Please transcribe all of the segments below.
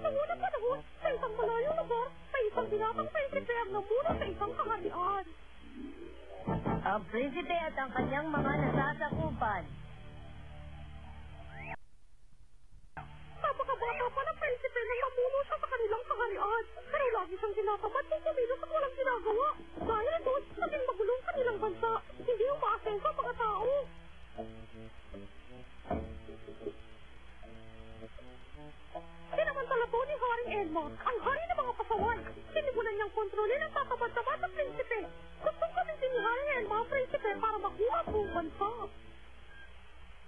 Sa unang panahon, sa isang malayong lugar, may isang binatang prinsipe ang namuna sa isang kaharian. Ang prinsipe at ang kanyang mga nasasakupan. Napakabata pa ng prinsipe nang mamuno siya sa kanilang kaharian. Pero lagi siyang tinatamad kung kumilos at walang ginagawa. Dahil doon, naging magulong kanilang bansa. Hindi umaasenso ang mga tao. Sinamantala po ni Haring Edma, ang hari ng mga pasaway. Sinimulan niyang kontrolin ang tatamad-tamad ng prinsipe. Gustong gamitin ni Haring Edma ang prinsipe para makuha ang buong bansa.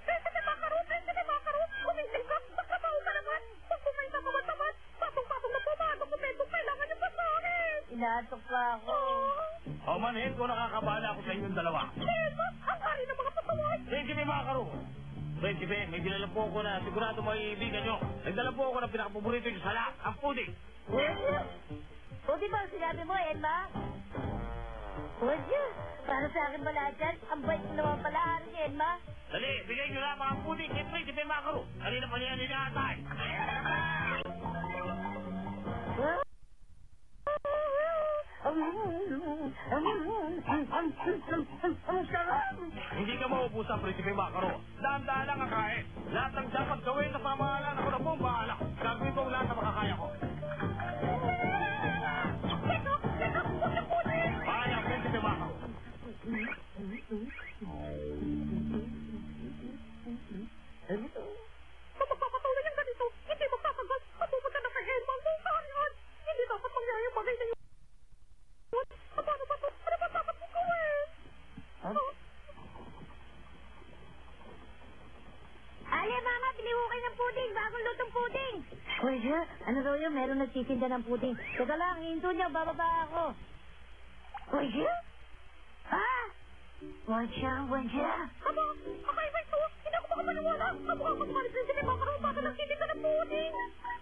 Prinsipe Makaro! Kumising ka! Magkabaho ka naman! Pag kumain ka tamad-tamad, patong-patong na po mga dokumentong kailangan niyo pa sa akin! Inaantok pa ako. O manhin ko nakakabala ako sa inyong dalawa. Edma, ang hari ng mga pasaway! Prinsipe Makaro! Prinsipe, may dinala po ako na sigurado maiibigan nyo. Nagdala po ako ng pinakapaborito nyo sala, ang pudding. Pudding ba ang sinabi mo, Edma? Pwede. Para sa akin pala dyan, ang bait mo naman pala, Haring Edma. Dali, bigay nyo lang ang pudding kay Prinsipe Makaro. Kanina pa niya nilatay. Ang sarap! Hindi ka maubusan, Prinsipe Makaro. Dahan-dahan lang ang kain. Lahat ng dapat gawin sa pamahalaan ako na po ang bahala. Gagawin ko ang lahat na makakaya ko. Kaya, Prinsipe Makaro. Kung magpapatuloy ang ganito, hindi magtatagal. Mapupunta na kay Edma ang buong kaharian. Hindi dapat mangyari ang bagay na yun. Paano ba ito? Ano ba dapat mong gawin? Ale, Mama, bili ko kayo ng pudding. Bagong lutong pudding. Kuya, ano raw yun? Meron nagtitinda ng pudding. Teka lang, hinto niya. Bababa ako. Kuya? Ah! Wajya. Aba, kakaiba ito. Hindi ako makapaniwala. Kamukha ko ni Prinsipe Makaro. Bakit nagtitinda ng pudding?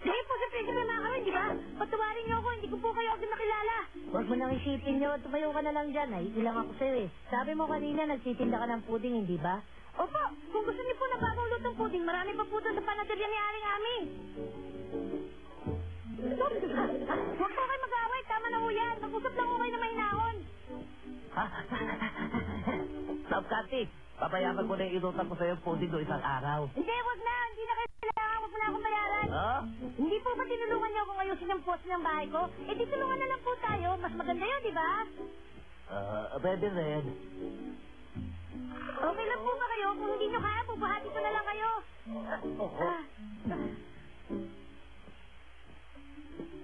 Dahil po sa Prinsipe Makaro, di ba? Patuwarin niyo ako. Hindi ko po kayo agad nakilala. Huwag mo nang isipin niyo. Tumayo ka na lang dyan. Naiilang ako sa'yo eh. Sabi mo kanina, nagtitinda ka ng pudding, hindi ba? Opo, kung gusto niyo po na bagong lutong pudding, marami pa po doon sa panaderya ni Haring Ami. Huwag po kayo mag-away. Tama na ho yan. Mag-usap lang ho kayo na may naon. Stop, Kati. Papayagan ko na yung inutan ko sa'yo pudding do isang araw. Hindi, wag na. Hindi na kayo kailangan. Wag mo na akong bayaran. Ha? Hindi po ba tinulungan niyo akong ayusin ang post ng bahay ko? Eh, di tulungan na lang po tayo. Mas maganda yun, di ba? Pwede rin. Okay lang po ba kayo? Kung hindi niyo kaya, bubuhati ko na lang kayo. Oo.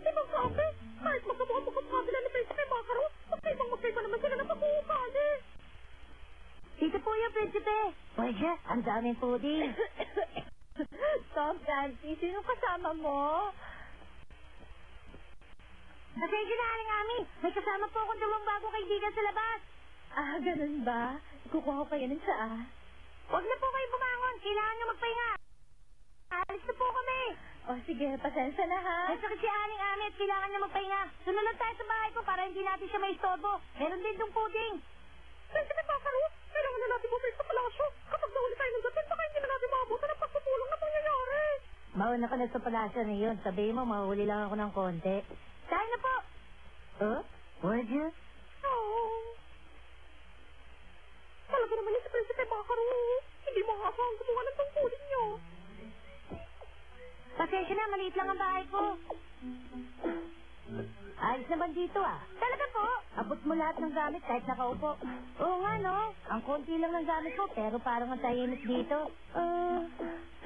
Di ba sabi? Kahit magkamukha-mukha sila ni Prinsipe Makaro, magkaibang naman sila na pag-uukali. Dito po yung Prinsipe. Pwede, ang daming pudding. Tom Clancy, sino kasama mo? Pasensya na, Haring Ami. May kasama po akong dalawang bagong kaibigan sa labas. Ah, ganun ba? Kukuha ko kayo ng saa. Huwag na po kayo bumangon. Kailangan niyo magpahinga. Alis na po kami. O sige, pasensya na ha. May sakit si Haring Ami at kailangan niya magpahinga. Sunod lang tayo sa bahay ko para hindi natin siya maistorbo. Meron din tong pudding. Prinsipe Makaro, kailangan na natin bumalik sa palasyo. Kapag nahuli tayo ng dating, baka hindi na natin maabutan ang pagpupulong na pangyayari. Mauna ka na sa palasyo na yun. Sabihin mo, mahuli lang ako ng konti. Tayo na po. Pwede? Oo. Talaga naman yung si Prinsipe Makaro. Hindi makakasang gumawa ng tungkulin niyo. Pasensya na, maliit lang ang bahay ko. Ayos naman dito ah. Talaga po? Abot mo lahat ng gamit kahit nakaupo. Oo nga no, ang konti lang ng gamit ko pero parang ang tahimik dito.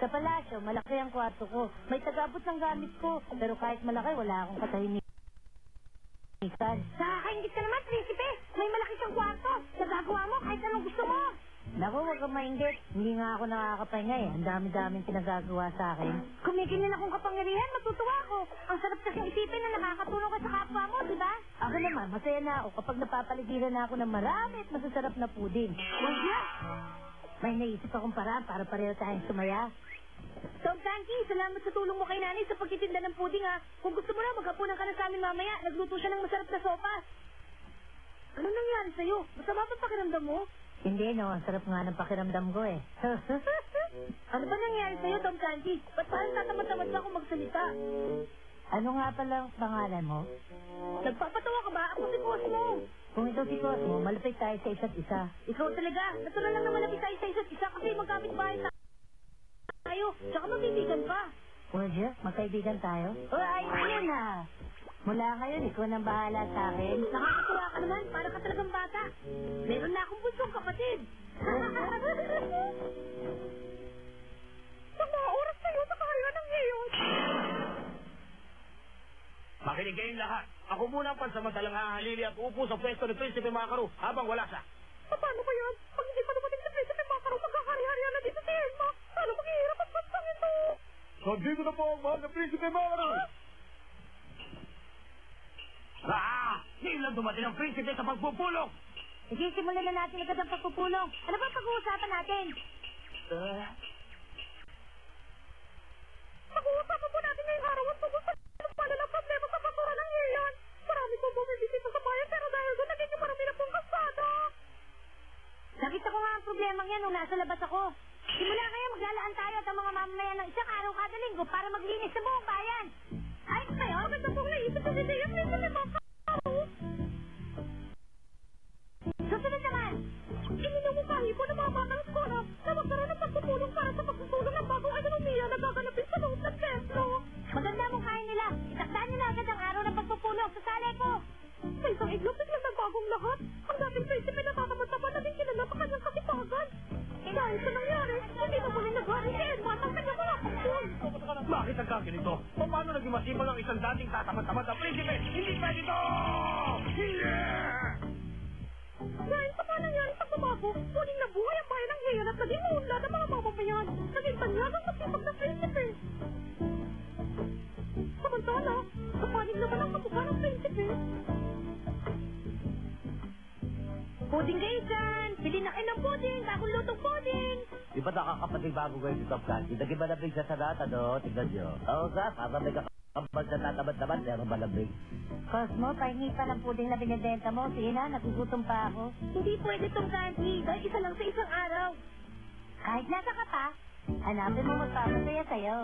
Sa palasyo, malaki ang kwarto ko. May tagabot ng gamit ko pero kahit malaki wala akong katahimikan. Nakakaingit ka naman, Prinsipe. May malaki siyang kwarto. Nagagawa mo kahit anong gusto mo. Naku, huwag kang maingit. Hindi nga ako nakakapahinga eh. Ang dami-daming pinagagawa sa akin. Kumigil na akong kapangyarihan, matutuwa ako. Ang sarap kasing isipin na nakakatulong ka sa kapwa mo, di ba? Ako naman, masaya na ako kapag napapaligiran na ako ng marami at masasarap na pudin. Huwag na! May naisip akong paraan para pareho tayong sumaya. Tom Frankie, salamat sa tulong mo kay Nanay sa pagtitinda ng puding ha. Kung gusto mo na, maghapunan ka na sa amin mamaya. Nagluto siya ng masarap na sopas. Ano nangyari sa'yo? Masama pa pakiramdam mo? Hindi, no. Ang sarap nga ng pakiramdam ko eh. Ano ba nangyari sa'yo, Tom Candy? Ba't parang tatamad-tamad ka akong magsalita? Ano nga pala ang pangalan mo? Nagpapatawa ka ba? Ako si Cosmo. Kung ikaw si Cosmo, malapit tayo sa isa't isa. Ikaw talaga. Natural lang na malapit tayo sa isa't isa kasi magkamit bahay tayo. Tsaka magkaibigan pa. Pwede, magkaibigan tayo? O, ayos yun ah. Mula ngayon, ikaw nang bahala sa akin. Nakakatuwa ka naman, para ka talagang bata. Meron na akong bunsong kapatid. Sa mga oras na yun, nakahaya ng ngayon. Makinig kayong lahat. Ako muna ang pansamantalang hahalili at upo sa pwesto ni Prinsipe Makaro habang wala siya. Paano ba yan? Pag hindi pa dumating si Prinsipe Makaro, magkakari-harihan na dito si Elma. Paano maghihirap at bansang ito? Nandito na po ang mahal na Prinsipe Makaro! Ngayon lang dumating ang Prinsipe sa pagpupulong! Sige, simulan na natin agad ang pagpupulong. Ano ba pag-uusapan natin? Pag-uusapan po natin ngayong araw at tungkol sa malalang problema sa basura ng iyan. Marami pong bumibisita sa bayan pero dahil doon nagiging marami na pong kasada. Nakita ko nga ang problema yan nung nasa labas ako. Simula ngayon, maglalaan tayo at ang mga mamamayan ng isang araw kada linggo para maglinis sa buong bayan. Ayos ba yun? Maganda pong naisip ko si Dea Prinsipe Makaro. Susunod naman. Ininamutahi ko na mga batang skola na magkaroon ng pagpupulong para sa pagsusulong ng bagong ekonomiya na gaganapin sa loob ng templo. Maganda mong kain nila. Itakdaan nila agad ang araw ng pagpupulong sa sali ko. Sa isang iglap, biglang nagbagong lahat. Ang dating Prinsipe na tatamad-tamad na din kilala sa kanyang kasipagan. Dahil sa nangyari, hindi na muli naghari si Edma at ang kanyang mga kapatid. Bakit nagkaganito? Paano naging masipag ang isang dating tatamad-tamad na Prinsipe? Hindi pwede ito! Dahil sa panangyari sa pagbabago, muling nabuhay ang bayan ng Heian at naging uunlad ang mga mamamayan. Naging tanyagang masipag na Prinsipe. Samantala, sa panig naman ang kamukha ng Prinsipe. Puding kayo dyan. Bili na kayo ng puding. Bagong lutong puding. Di ba nakakapatid bago kayo si Top Candy? Naging malabig siya sa lahat, ano? Tignan nyo. Oo, sa, para may kakapal sa tatamad-tamad, pero malabig. Cosmo, pahingi pa ng puding na binibenta mo. Sige na, nagugutom pa ako. Hindi pwede itong candy. Dahil isa lang sa isang araw. Kahit nasa ka pa, hanapin mo magpapasaya sa'yo.